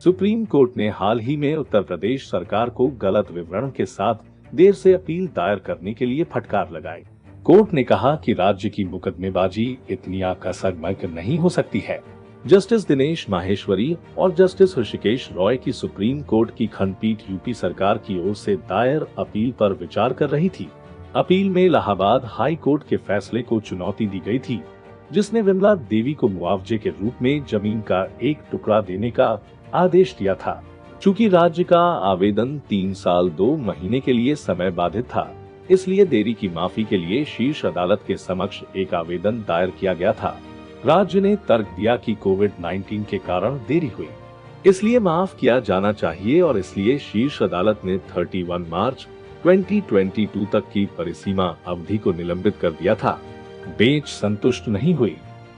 Supreme court ने हाल ही में उत्तर प्रदेश सरकार को गलत विवरण के साथ देर से अपील दायर करने के लिए फटकार लगाई। कोर्ट ने कहा कि राज्य की मुकदमेबाजी इतनी आकस्मिक नहीं हो सकती है। जस्टिस दिनेश माहेश्वरी और जस्टिस ऋषिकेश रॉय की सुप्रीम कोर्ट की खंडपीठ यूपी सरकार की ओर से दायर अपील पर विचार कर रही थी। अपील में इलाहाबाद हाई कोर्ट के फैसले को चुनौती दी गई थी, जिसने विमला देवी को मुआवजे के रूप में जमीन का एक टुकड़ा देने का आदेश दिया था। चूंकि राज्य का आवेदन 3 साल 2 महीने के लिए समय बाधित था, इसलिए देरी की माफी के लिए शीर्ष अदालत के समक्ष एक आवेदन दायर किया गया था। राज्य ने तर्क दिया कि कोविड-19 के कारण देरी हुई, इसलिए माफ किया जाना चाहिए और इसलिए शीर्ष अदालत ने 31 मार्च 2022 तक की परिसीमा अवधि को निलंबित कर दिया था। बेंच संतुष्ट नहीं हुई।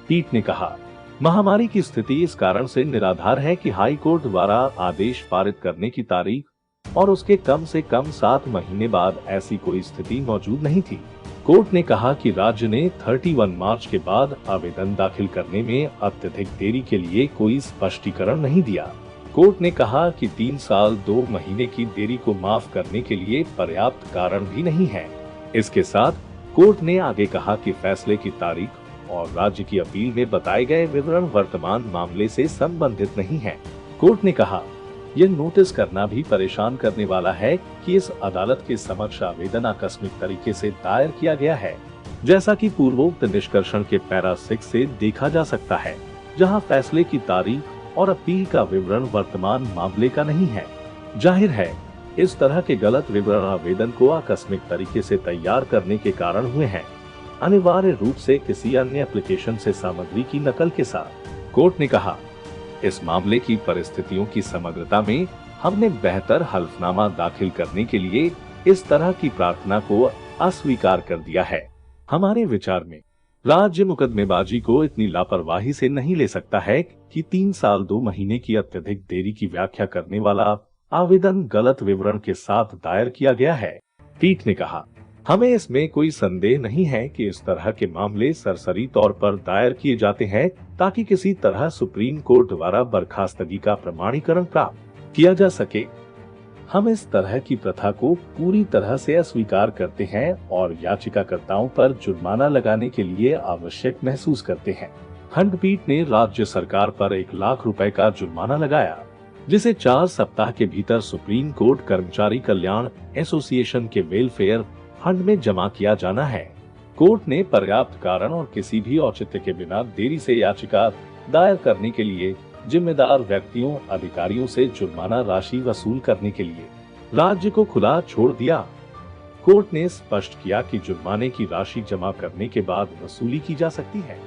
पीठ ने कहा, महामारी की स्थिति इस कारण से निराधार है कि हाई कोर्ट द्वारा आदेश पारित करने की तारीख और उसके कम से कम 7 महीने बाद ऐसी कोई स्थिति मौजूद नहीं थी। कोर्ट ने कहा कि राज्य ने 31 मार्च के बाद आवेदन दाखिल करने में अत्यधिक देरी के लिए कोई स्पष्टीकरण नहीं दिया। कोर्ट ने कहा कि 3 साल 2 महीने की देरी को माफ करने के लिए पर्याप्त कारण भी नहीं है। इसके साथ कोर्ट ने आगे कहा कि फैसले की तारीख और राज्य की अपील में बताए गए विवरण वर्तमान मामले से संबंधित नहीं है। कोर्ट ने कहा, यह नोटिस करना भी परेशान करने वाला है कि इस अदालत के समक्ष आवेदन आकस्मिक तरीके से दायर किया गया है, जैसा कि पूर्वोक्त निष्कर्षण के पैरा 6 से देखा जा सकता है, जहां फैसले की तारीख और अपील का विवरण वर्तमान मामले का नहीं है। जाहिर है, इस तरह के गलत विवरण आवेदन को आकस्मिक तरीके से तैयार करने के कारण हुए हैं, अनिवार्य रूप से किसी अन्य एप्लीकेशन से सामग्री की नकल के साथ। कोर्ट ने कहा, इस मामले की परिस्थितियों की समग्रता में हमने बेहतर हल्फनामा दाखिल करने के लिए इस तरह की प्रार्थना को अस्वीकार कर दिया है। हमारे विचार में राज्य मुकदमेबाजी को इतनी लापरवाही से नहीं ले सकता है कि 3 साल 2 महीने की अत्यधिक देरी की व्याख्या करने वाला आवेदन गलत विवरण के साथ दायर किया गया है। पीठ ने कहा, हमें इसमें कोई संदेह नहीं है कि इस तरह के मामले सरसरी तौर पर दायर किए जाते हैं ताकि किसी तरह सुप्रीम कोर्ट द्वारा बर्खास्तगी का प्रमाणीकरण प्राप्त किया जा सके। हम इस तरह की प्रथा को पूरी तरह से अस्वीकार करते हैं और याचिकाकर्ताओं पर जुर्माना लगाने के लिए आवश्यक महसूस करते हैं। खंडपीठ ने राज्य सरकार पर 1 लाख रुपए का जुर्माना लगाया, जिसे 4 सप्ताह के भीतर सुप्रीम कोर्ट कर्मचारी कल्याण एसोसिएशन के वेलफेयर फंड में जमा किया जाना है। कोर्ट ने पर्याप्त कारण और किसी भी औचित्य के बिना देरी से याचिका दायर करने के लिए जिम्मेदार व्यक्तियों अधिकारियों से जुर्माना राशि वसूल करने के लिए राज्य को खुला छोड़ दिया। कोर्ट ने स्पष्ट किया कि जुर्माने की राशि जमा करने के बाद वसूली की जा सकती है।